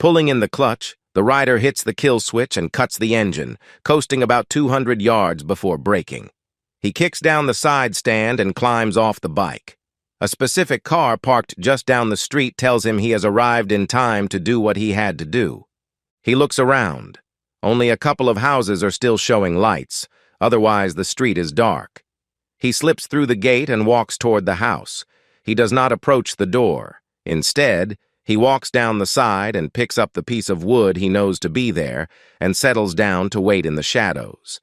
Pulling in the clutch, the rider hits the kill switch and cuts the engine, coasting about 200 yards before braking. He kicks down the side stand and climbs off the bike. A specific car parked just down the street tells him he has arrived in time to do what he had to do. He looks around. Only a couple of houses are still showing lights, otherwise the street is dark. He slips through the gate and walks toward the house. He does not approach the door. Instead, he walks down the side and picks up the piece of wood he knows to be there and settles down to wait in the shadows.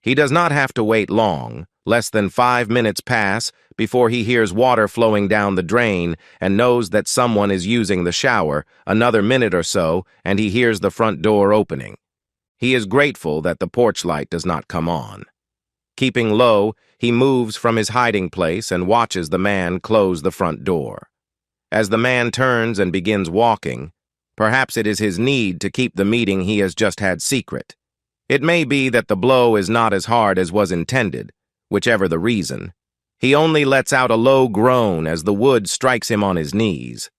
He does not have to wait long. Less than 5 minutes pass before he hears water flowing down the drain and knows that someone is using the shower. Another minute or so, and he hears the front door opening. He is grateful that the porch light does not come on. Keeping low, he moves from his hiding place and watches the man close the front door. As the man turns and begins walking, perhaps it is his need to keep the meeting he has just had secret. It may be that the blow is not as hard as was intended, whichever the reason. He only lets out a low groan as the wood strikes him on his knees.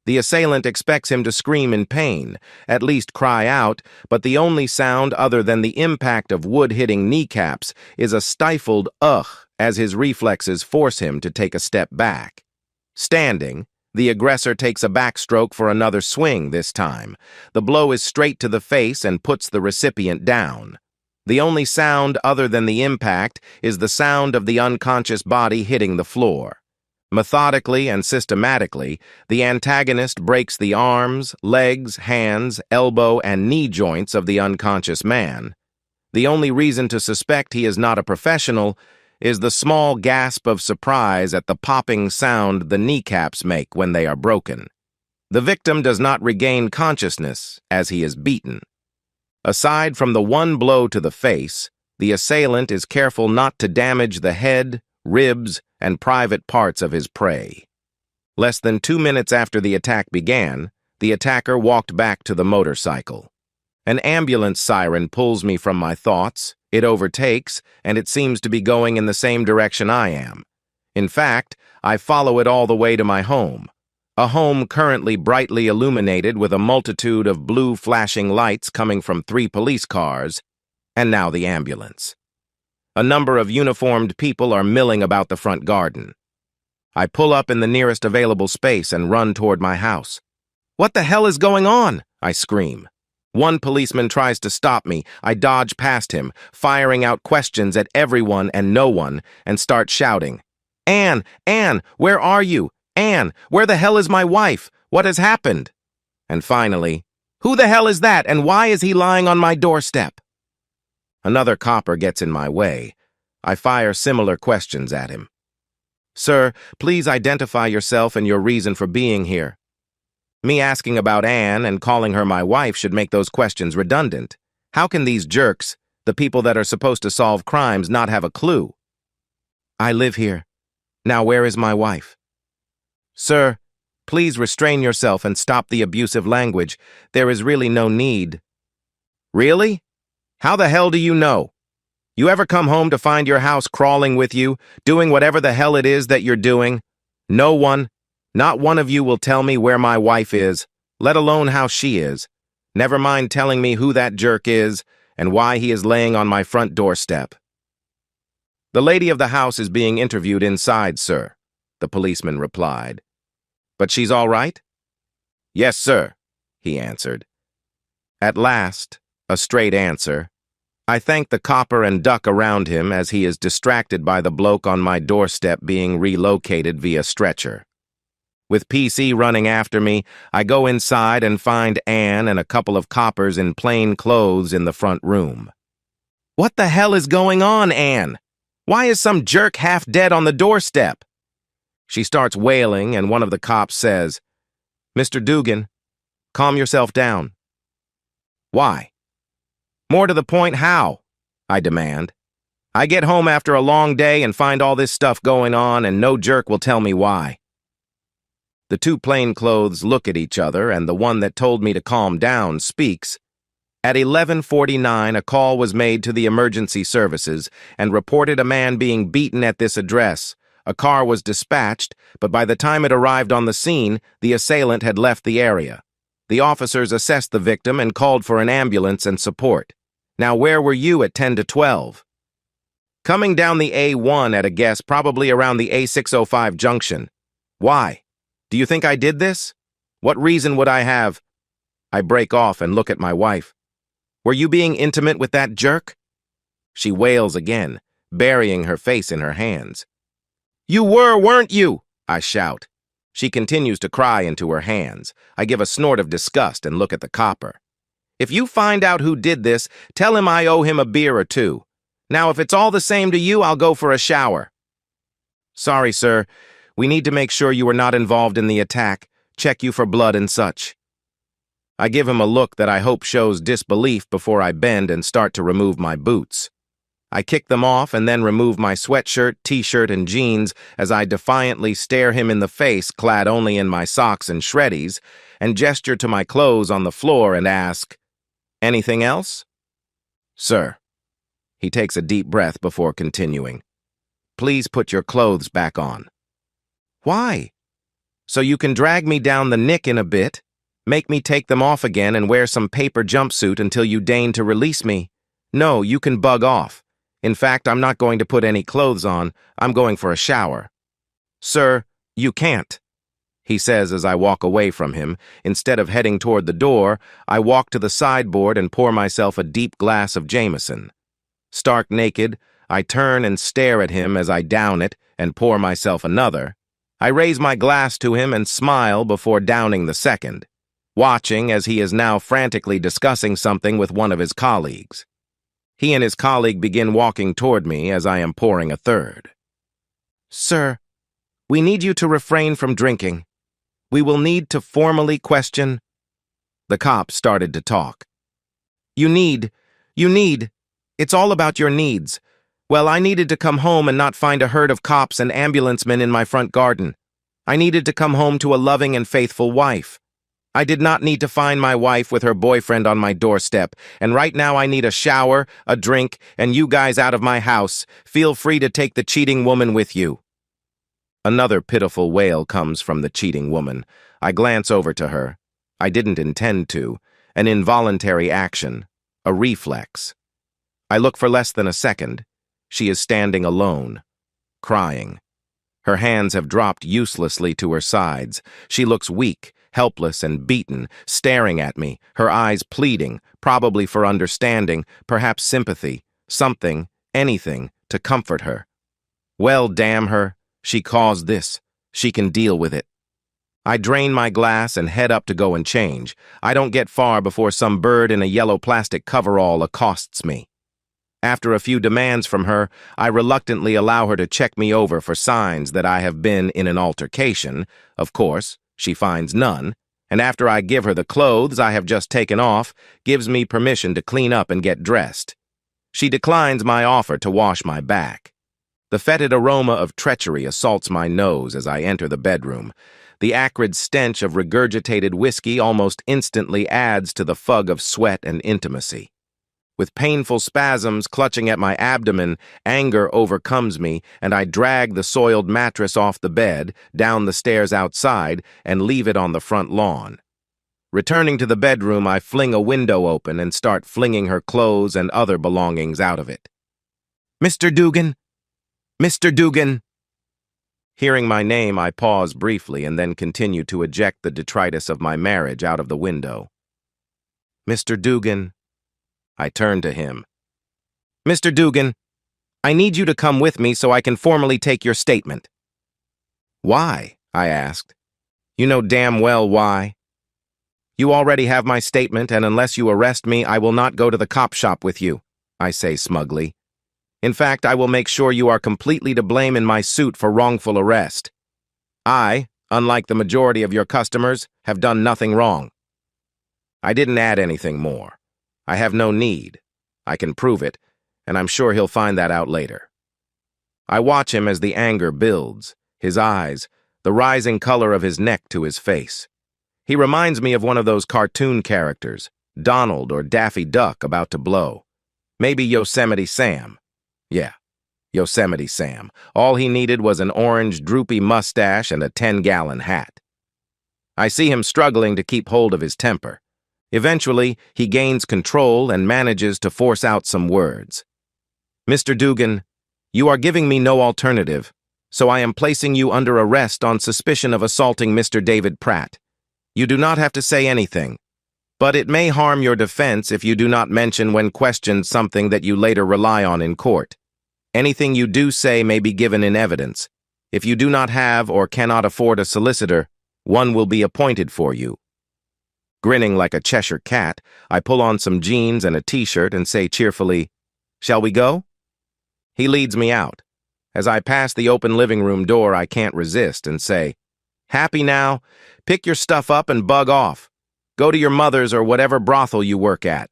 The assailant expects him to scream in pain, at least cry out, but the only sound other than the impact of wood hitting kneecaps is a stifled ugh as his reflexes force him to take a step back. Standing, the aggressor takes a backstroke for another swing this time. The blow is straight to the face and puts the recipient down. The only sound other than the impact is the sound of the unconscious body hitting the floor. Methodically and systematically, the antagonist breaks the arms, legs, hands, elbow, and knee joints of the unconscious man. The only reason to suspect he is not a professional is the small gasp of surprise at the popping sound the kneecaps make when they are broken. The victim does not regain consciousness as he is beaten. Aside from the one blow to the face, the assailant is careful not to damage the head, ribs, and private parts of his prey. Less than 2 minutes after the attack began, the attacker walked back to the motorcycle. An ambulance siren pulls me from my thoughts, it overtakes, and it seems to be going in the same direction I am. In fact, I follow it all the way to my home. A home currently brightly illuminated with a multitude of blue flashing lights coming from 3 police cars, and now the ambulance. A number of uniformed people are milling about the front garden. I pull up in the nearest available space and run toward my house. "What the hell is going on?" I scream. One policeman tries to stop me. I dodge past him, firing out questions at everyone and no one, and start shouting, Anne, where are you? Anne, where the hell is my wife? What has happened?" And finally, "Who the hell is that, and why is he lying on my doorstep?" Another copper gets in my way. I fire similar questions at him. "Sir, please identify yourself and your reason for being here." Me asking about Anne and calling her my wife should make those questions redundant. How can these jerks, the people that are supposed to solve crimes, not have a clue? "I live here. Now where is my wife?" "Sir, please restrain yourself and stop the abusive language. There is really no need." "Really? How the hell do you know? You ever come home to find your house crawling with you, doing whatever the hell it is that you're doing? No one, not one of you will tell me where my wife is, let alone how she is. Never mind telling me who that jerk is and why he is laying on my front doorstep." "The lady of the house is being interviewed inside, sir," the policeman replied. "But she's all right?" "Yes, sir," he answered. At last, a straight answer. I thank the copper and duck around him as he is distracted by the bloke on my doorstep being relocated via stretcher. With PC running after me, I go inside and find Anne and a couple of coppers in plain clothes in the front room. "What the hell is going on, Anne? Why is some jerk half dead on the doorstep?" She starts wailing, and one of the cops says, "Mr. Dugan, calm yourself down." "Why?" "More to the point, how?" I demand. "I get home after a long day and find all this stuff going on, and no jerk will tell me why." The 2 plainclothes look at each other, and the one that told me to calm down speaks. At 11:49, a call was made to the emergency services and reported a man being beaten at this address. A car was dispatched, but by the time it arrived on the scene, the assailant had left the area. The officers assessed the victim and called for an ambulance and support. Now, where were you at 10 to 12? Coming down the A1 at a guess, probably around the A605 junction. Why? Do you think I did this? What reason would I have? I break off and look at my wife. Were you being intimate with that jerk? She wails again, burying her face in her hands. You were, weren't you? I shout. She continues to cry into her hands. I give a snort of disgust and look at the copper. If you find out who did this, tell him I owe him a beer or two. Now, if it's all the same to you, I'll go for a shower. Sorry, sir. We need to make sure you were not involved in the attack, check you for blood and such. I give him a look that I hope shows disbelief before I bend and start to remove my boots. I kick them off and then remove my sweatshirt, t-shirt, and jeans as I defiantly stare him in the face, clad only in my socks and shreddies, and gesture to my clothes on the floor and ask, "Anything else?" "Sir." He takes a deep breath before continuing. "Please put your clothes back on." "Why?" "So you can drag me down the nick in a bit, make me take them off again and wear some paper jumpsuit until you deign to release me. No, you can bug off. In fact, I'm not going to put any clothes on. I'm going for a shower." "Sir, you can't," he says as I walk away from him. Instead of heading toward the door, I walk to the sideboard and pour myself a deep glass of Jameson. Stark naked, I turn and stare at him as I down it and pour myself another. I raise my glass to him and smile before downing the second, watching as he is now frantically discussing something with one of his colleagues. He and his colleague begin walking toward me as I am pouring a third. "Sir, we need you to refrain from drinking. We will need to formally question—" The cop started to talk. You need. It's all about your needs. Well, I needed to come home and not find a herd of cops and ambulancemen in my front garden. I needed to come home to a loving and faithful wife. I did not need to find my wife with her boyfriend on my doorstep, and right now I need a shower, a drink, and you guys out of my house. Feel free to take the cheating woman with you." Another pitiful wail comes from the cheating woman. I glance over to her. I didn't intend to. An involuntary action. A reflex. I look for less than a second. She is standing alone, crying. Her hands have dropped uselessly to her sides. She looks weak, helpless and beaten, staring at me, her eyes pleading, probably for understanding, perhaps sympathy, something, anything, to comfort her. Well, damn her. She caused this. She can deal with it. I drain my glass and head up to go and change. I don't get far before some bird in a yellow plastic coverall accosts me. After a few demands from her, I reluctantly allow her to check me over for signs that I have been in an altercation. Of course, she finds none, and after I give her the clothes I have just taken off, gives me permission to clean up and get dressed. She declines my offer to wash my back. The fetid aroma of treachery assaults my nose as I enter the bedroom. The acrid stench of regurgitated whiskey almost instantly adds to the fug of sweat and intimacy. With painful spasms clutching at my abdomen, anger overcomes me, and I drag the soiled mattress off the bed, down the stairs outside, and leave it on the front lawn. Returning to the bedroom, I fling a window open and start flinging her clothes and other belongings out of it. "Mr. Dugan! Mr. Dugan!" Hearing my name, I pause briefly and then continue to eject the detritus of my marriage out of the window. "Mr. Dugan." I turn to him. "Mr. Dugan, I need you to come with me so I can formally take your statement." "Why?" I asked. "You know damn well why." "You already have my statement, and unless you arrest me, I will not go to the cop shop with you," I say smugly. "In fact, I will make sure you are completely to blame in my suit for wrongful arrest. I, unlike the majority of your customers, have done nothing wrong." I didn't add anything more. I have no need. I can prove it, and I'm sure he'll find that out later. I watch him as the anger builds, his eyes, the rising color of his neck to his face. He reminds me of one of those cartoon characters, Donald or Daffy Duck about to blow. Maybe Yosemite Sam. Yeah, Yosemite Sam. All he needed was an orange, droopy mustache and a 10-gallon hat. I see him struggling to keep hold of his temper. Eventually, he gains control and manages to force out some words. "Mr. Dugan, you are giving me no alternative, so I am placing you under arrest on suspicion of assaulting Mr. David Pratt. You do not have to say anything, but it may harm your defense if you do not mention when questioned something that you later rely on in court. Anything you do say may be given in evidence. If you do not have or cannot afford a solicitor, one will be appointed for you." Grinning like a Cheshire cat, I pull on some jeans and a t-shirt and say cheerfully, "Shall we go?" He leads me out. As I pass the open living room door, I can't resist and say, "Happy now? Pick your stuff up and bug off. Go to your mother's or whatever brothel you work at."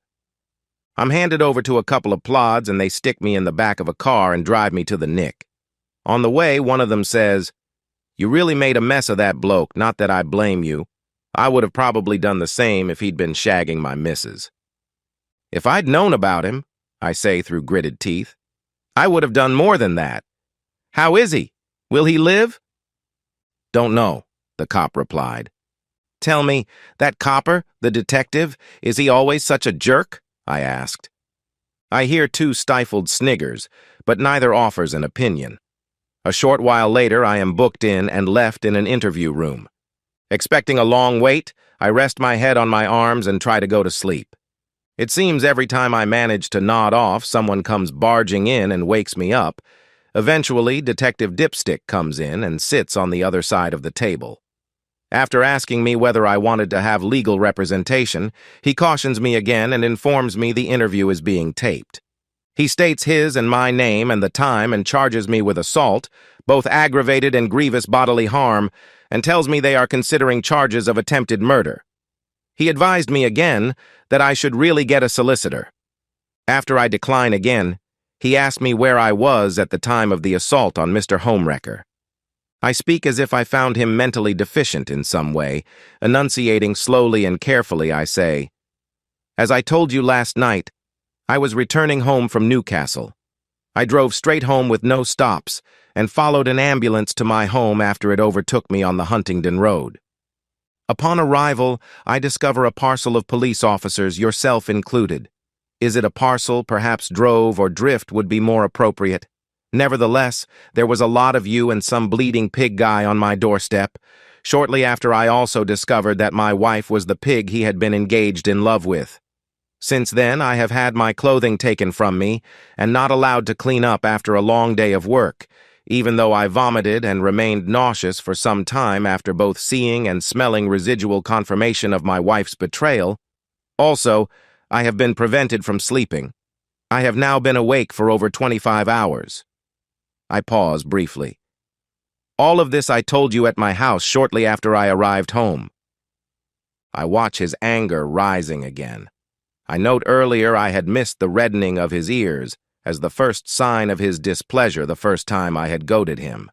I'm handed over to a couple of plods and they stick me in the back of a car and drive me to the Nick. On the way, one of them says, "You really made a mess of that bloke, not that I blame you. I would have probably done the same if he'd been shagging my missus." "If I'd known about him," I say through gritted teeth, "I would have done more than that. How is he? Will he live?" "Don't know," the cop replied. "Tell me, that copper, the detective, is he always such a jerk?" I asked. I hear two stifled sniggers, but neither offers an opinion. A short while later, I am booked in and left in an interview room. Expecting a long wait, I rest my head on my arms and try to go to sleep. It seems every time I manage to nod off, someone comes barging in and wakes me up. Eventually, Detective Dipstick comes in and sits on the other side of the table. After asking me whether I wanted to have legal representation, he cautions me again and informs me the interview is being taped. He states his and my name and the time and charges me with assault, both aggravated and grievous bodily harm, and tells me they are considering charges of attempted murder. He advised me again that I should really get a solicitor. After I decline again, he asked me where I was at the time of the assault on Mr. Homewrecker. I speak as if I found him mentally deficient in some way. Enunciating slowly and carefully, I say, "As I told you last night, I was returning home from Newcastle. I drove straight home with no stops and followed an ambulance to my home after it overtook me on the Huntingdon Road. Upon arrival, I discover a parcel of police officers, yourself included. Is it a parcel, perhaps drove or drift would be more appropriate? Nevertheless, there was a lot of you and some bleeding pig guy on my doorstep. Shortly after, I also discovered that my wife was the pig he had been engaged in love with. Since then, I have had my clothing taken from me and not allowed to clean up after a long day of work, even though I vomited and remained nauseous for some time after both seeing and smelling residual confirmation of my wife's betrayal. Also, I have been prevented from sleeping. I have now been awake for over 25 hours. I pause briefly. All of this I told you at my house shortly after I arrived home. I watch his anger rising again. I note earlier I had missed the reddening of his ears as the first sign of his displeasure the first time I had goaded him.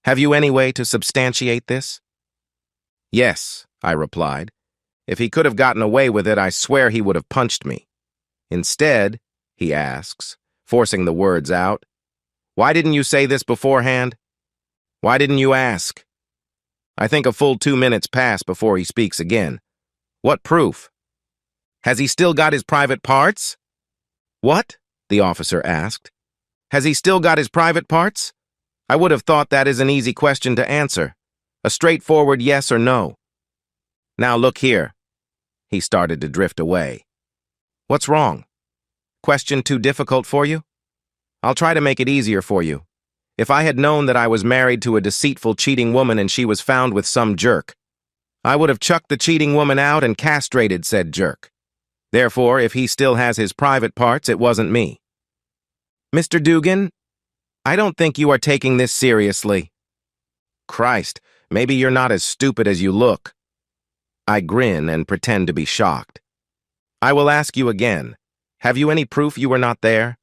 Have you any way to substantiate this? Yes, I replied. If he could have gotten away with it, I swear he would have punched me. Instead, he asks, forcing the words out, why didn't you say this beforehand? Why didn't you ask? I think a full 2 minutes pass before he speaks again. What proof? Has he still got his private parts? What? The officer asked. Has he still got his private parts? I would have thought that is an easy question to answer. A straightforward yes or no. Now look here. He started to drift away. What's wrong? Question too difficult for you? I'll try to make it easier for you. If I had known that I was married to a deceitful, cheating woman and she was found with some jerk, I would have chucked the cheating woman out and castrated said jerk. Therefore, if he still has his private parts, it wasn't me. Mr. Dugan, I don't think you are taking this seriously. Christ, maybe you're not as stupid as you look. I grin and pretend to be shocked. I will ask you again. Have you any proof you were not there?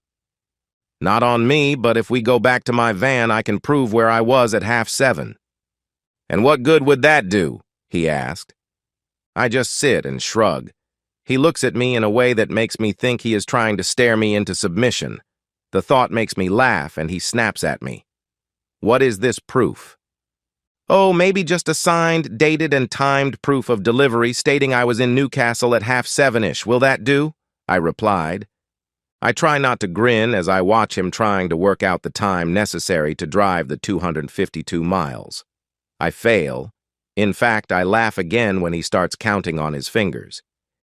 Not on me, but if we go back to my van, I can prove where I was at 7:30. And what good would that do? He asked. I just sit and shrug. He looks at me in a way that makes me think he is trying to stare me into submission. The thought makes me laugh, and he snaps at me. What is this proof? Oh, maybe just a signed, dated, and timed proof of delivery stating I was in Newcastle at 7:30-ish. Will that do? I replied. I try not to grin as I watch him trying to work out the time necessary to drive the 252 miles. I fail. In fact, I laugh again when he starts counting on his fingers.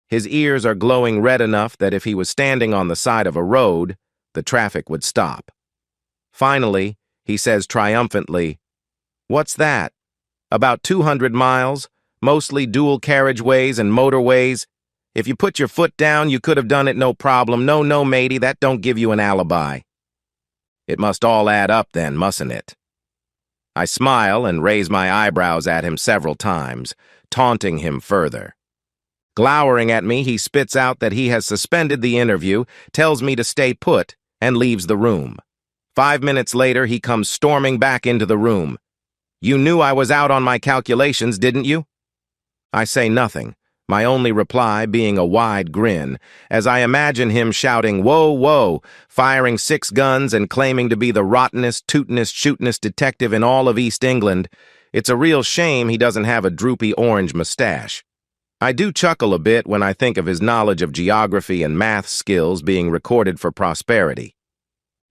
His ears are glowing red enough that if he was standing on the side of a road, the traffic would stop. Finally, he says triumphantly, "What's that? About 200 miles, mostly dual carriageways and motorways. If you put your foot down, you could have done it no problem. No, matey, that don't give you an alibi." It must all add up then, mustn't it? I smile and raise my eyebrows at him several times, taunting him further. Glowering at me, he spits out that he has suspended the interview, tells me to stay put, and leaves the room. 5 minutes later, he comes storming back into the room. "You knew I was out on my calculations, didn't you?" I say nothing, my only reply being a wide grin, as I imagine him shouting, "Whoa, whoa," firing 6 guns and claiming to be the rottenest, tootinest, shootinest detective in all of East England. It's a real shame he doesn't have a droopy orange mustache. I do chuckle a bit when I think of his knowledge of geography and math skills being recorded for prosperity.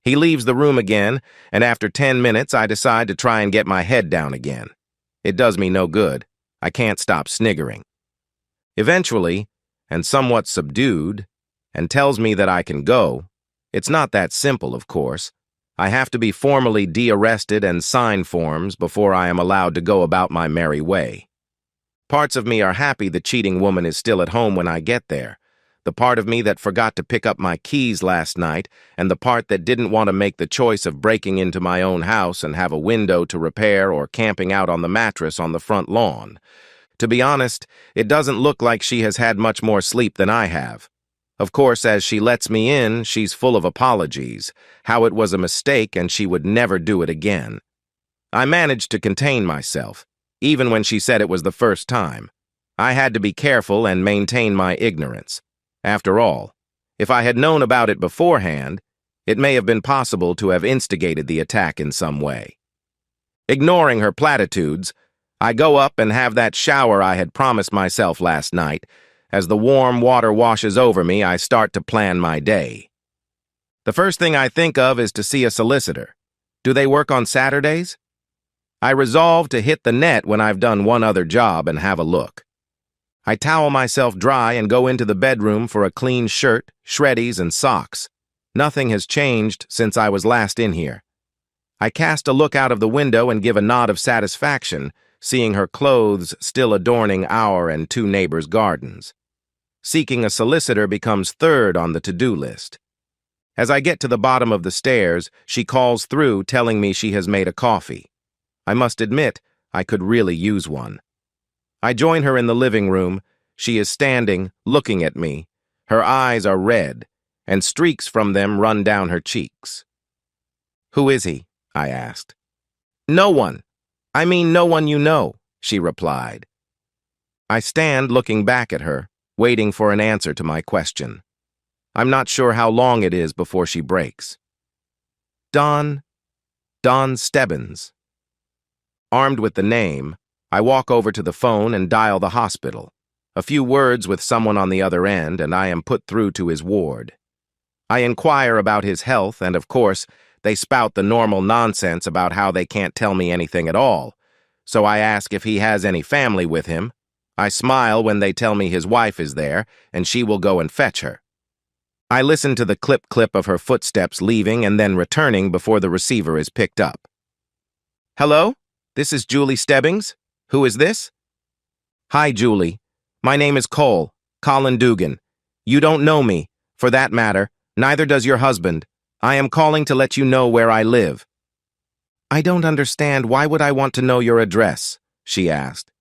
He leaves the room again, and after 10 minutes I decide to try and get my head down again. It does me no good. I can't stop sniggering. Eventually, and somewhat subdued, and tells me that I can go. It's not that simple, of course. I have to be formally de-arrested and sign forms before I am allowed to go about my merry way. Parts of me are happy the cheating woman is still at home when I get there. The part of me that forgot to pick up my keys last night, and the part that didn't want to make the choice of breaking into my own house and have a window to repair or camping out on the mattress on the front lawn. To be honest, it doesn't look like she has had much more sleep than I have. Of course, as she lets me in, she's full of apologies, how it was a mistake and she would never do it again. I managed to contain myself, even when she said it was the first time. I had to be careful and maintain my ignorance. After all, if I had known about it beforehand, it may have been possible to have instigated the attack in some way. Ignoring her platitudes, I go up and have that shower I had promised myself last night. As the warm water washes over me, I start to plan my day. The first thing I think of is to see a solicitor. Do they work on Saturdays? I resolve to hit the net when I've done one other job and have a look. I towel myself dry and go into the bedroom for a clean shirt, shreddies, and socks. Nothing has changed since I was last in here. I cast a look out of the window and give a nod of satisfaction, seeing her clothes still adorning our and 2 neighbors' gardens. Seeking a solicitor becomes third on the to-do list. As I get to the bottom of the stairs, she calls through telling me she has made a coffee. I must admit, I could really use one. I join her in the living room. She is standing, looking at me. Her eyes are red, and streaks from them run down her cheeks. "Who is he?" I asked. "No one. I mean no one you know," she replied. I stand looking back at her, waiting for an answer to my question. I'm not sure how long it is before she breaks. Don Stebbins. Armed with the name, I walk over to the phone and dial the hospital. A few words with someone on the other end, and I am put through to his ward. I inquire about his health, and of course, they spout the normal nonsense about how they can't tell me anything at all. So I ask if he has any family with him. I smile when they tell me his wife is there, and she will go and fetch her. I listen to the clip-clip of her footsteps leaving and then returning before the receiver is picked up. "Hello? This is Julie Stebbings. Who is this?" "Hi, Julie. My name is Colin Dugan. You don't know me. For that matter, neither does your husband. I am calling to let you know where I live." "I don't understand. Why would I want to know your address?" she asked.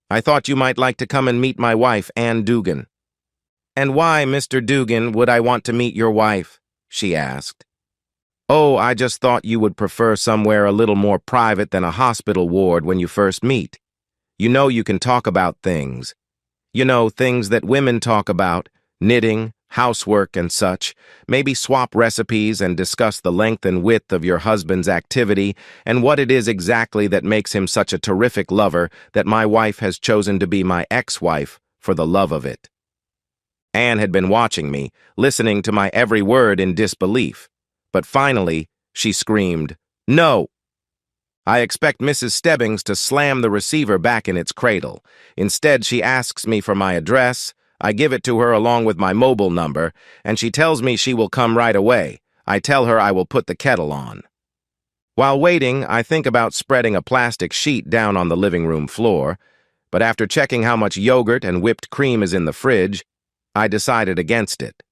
"I thought you might like to come and meet my wife, Ann Dugan." "And why, Mr. Dugan, would I want to meet your wife?" she asked. "Oh, I just thought you would prefer somewhere a little more private than a hospital ward when you first meet. You know you can talk about things. You know, things that women talk about, knitting, housework and such, maybe swap recipes and discuss the length and width of your husband's activity and what it is exactly that makes him such a terrific lover that my wife has chosen to be my ex-wife for the love of it. Anne had been watching me, listening to my every word in disbelief. But finally, she screamed, "No!" I expect Mrs. Stebbings to slam the receiver back in its cradle. Instead, she asks me for my address. I give it to her along with my mobile number, and she tells me she will come right away. I tell her I will put the kettle on. While waiting, I think about spreading a plastic sheet down on the living room floor, but after checking how much yogurt and whipped cream is in the fridge, I decided against it.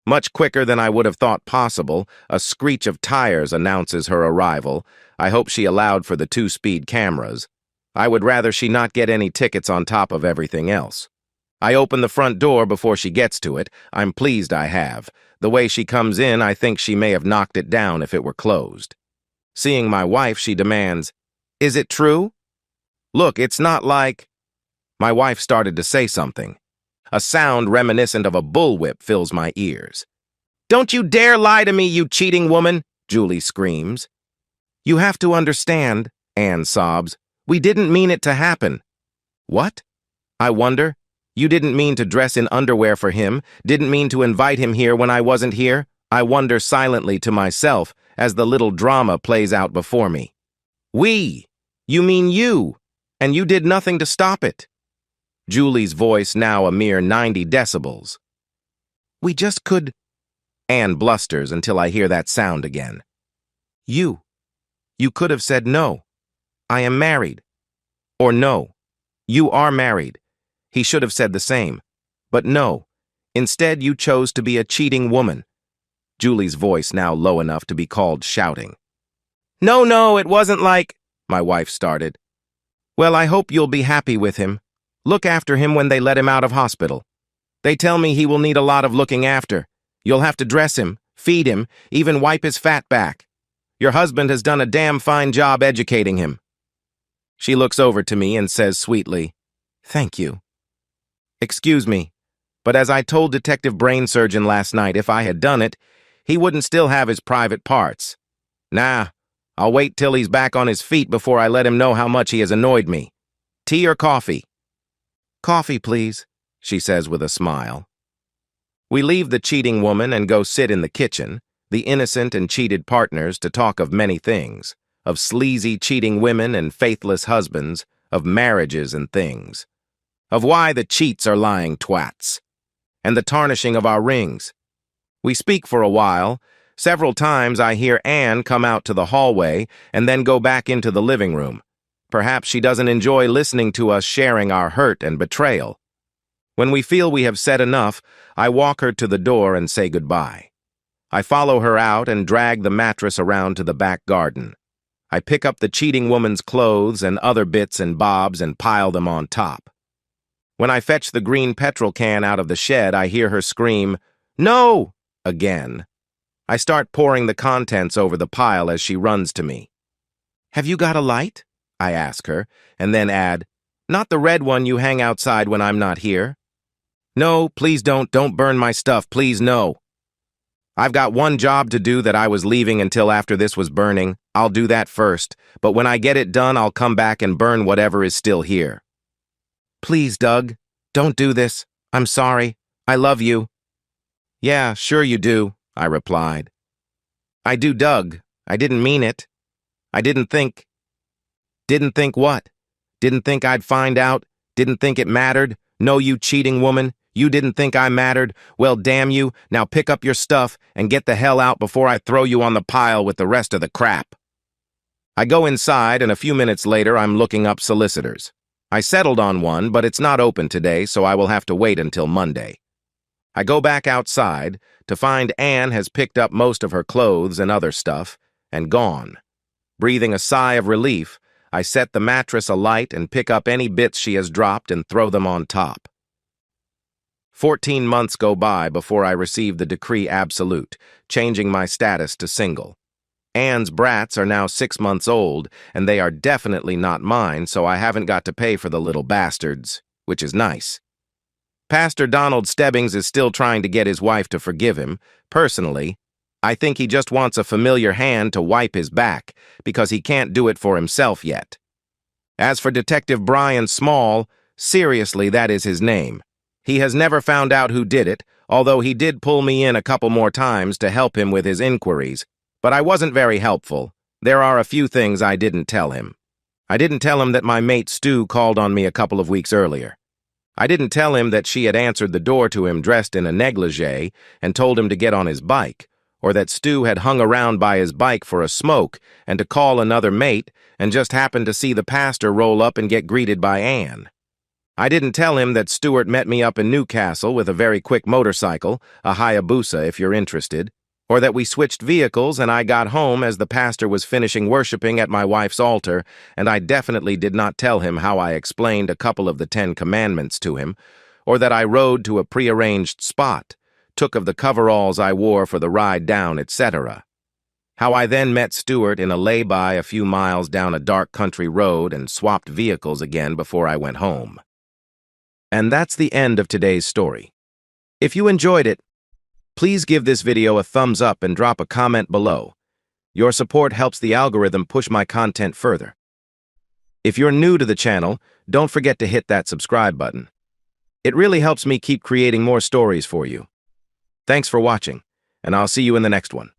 Much quicker than I would have thought possible, a screech of tires announces her arrival. I hope she allowed for the 2-speed cameras. I would rather she not get any tickets on top of everything else. I open the front door before she gets to it. I'm pleased I have. The way she comes in, I think she may have knocked it down if it were closed. Seeing my wife, she demands, "Is it true? Look, it's not like—" My wife started to say something. A sound reminiscent of a bullwhip fills my ears. "Don't you dare lie to me, you cheating woman!" Julie screams. "You have to understand," Anne sobs. "We didn't mean it to happen." "What?" I wonder. "You didn't mean to dress in underwear for him, didn't mean to invite him here when I wasn't here?" I wonder silently to myself as the little drama plays out before me. "We? You mean you? And you did nothing to stop it?" Julie's voice now a mere 90 decibels. "We just could—" Anne blusters until I hear that sound again. You could have said no. I am married. Or no. You are married. He should have said the same. But no. Instead, you chose to be a cheating woman. Julie's voice now low enough to be called shouting. No, it wasn't like—" my wife started. "Well, I hope you'll be happy with him. Look after him when they let him out of hospital. They tell me he will need a lot of looking after. You'll have to dress him, feed him, even wipe his fat back. Your husband has done a damn fine job educating him." She looks over to me and says sweetly, "Thank you." "Excuse me, but as I told Detective Brain Surgeon last night, if I had done it, he wouldn't still have his private parts. Nah, I'll wait till he's back on his feet before I let him know how much he has annoyed me. Tea or coffee?" "Coffee, please," she says with a smile. We leave the cheating woman and go sit in the kitchen, the innocent and cheated partners, to talk of many things, of sleazy cheating women and faithless husbands, of marriages and things, of why the cheats are lying twats, and the tarnishing of our rings. We speak for a while. Several times I hear Anne come out to the hallway and then go back into the living room. Perhaps she doesn't enjoy listening to us sharing our hurt and betrayal. When we feel we have said enough, I walk her to the door and say goodbye. I follow her out and drag the mattress around to the back garden. I pick up the cheating woman's clothes and other bits and bobs and pile them on top. When I fetch the green petrol can out of the shed, I hear her scream, "No!" again. I start pouring the contents over the pile as she runs to me. "Have you got a light?" I ask her, and then add, "Not the red one you hang outside when I'm not here?" "No, please don't burn my stuff, please no. I've got one job to do that I was leaving until after this was burning. I'll do that first, but when I get it done, I'll come back and burn whatever is still here." "Please, Doug, don't do this. I'm sorry. I love you." "Yeah, sure you do," I replied. "I do, Doug. I didn't mean it. I didn't think—" "Didn't think what? Didn't think I'd find out? Didn't think it mattered? No, you cheating woman. You didn't think I mattered? Well, damn you. Now pick up your stuff and get the hell out before I throw you on the pile with the rest of the crap." I go inside, and a few minutes later I'm looking up solicitors. I settled on one, but it's not open today, so I will have to wait until Monday. I go back outside to find Anne has picked up most of her clothes and other stuff and gone. Breathing a sigh of relief, I set the mattress alight and pick up any bits she has dropped and throw them on top. 14 months go by before I receive the decree absolute, changing my status to single. Anne's brats are now 6 months old, and they are definitely not mine, so I haven't got to pay for the little bastards, which is nice. Pastor Donald Stebbings is still trying to get his wife to forgive him. Personally, I think he just wants a familiar hand to wipe his back because he can't do it for himself yet. As for Detective Brian Small, seriously, that is his name. He has never found out who did it, although he did pull me in a couple more times to help him with his inquiries. But I wasn't very helpful. There are a few things I didn't tell him. I didn't tell him that my mate Stu called on me a couple of weeks earlier. I didn't tell him that she had answered the door to him dressed in a negligee and told him to get on his bike, or that Stu had hung around by his bike for a smoke and to call another mate and just happened to see the pastor roll up and get greeted by Anne. I didn't tell him that Stuart met me up in Newcastle with a very quick motorcycle, a Hayabusa if you're interested, or that we switched vehicles and I got home as the pastor was finishing worshiping at my wife's altar, and I definitely did not tell him how I explained a couple of the 10 Commandments to him, or that I rode to a prearranged spot, took of the coveralls I wore for the ride down, etc. How I then met Stuart in a lay-by a few miles down a dark country road and swapped vehicles again before I went home. And that's the end of today's story. If you enjoyed it, please give this video a thumbs up and drop a comment below. Your support helps the algorithm push my content further. If you're new to the channel, don't forget to hit that subscribe button. It really helps me keep creating more stories for you. Thanks for watching, and I'll see you in the next one.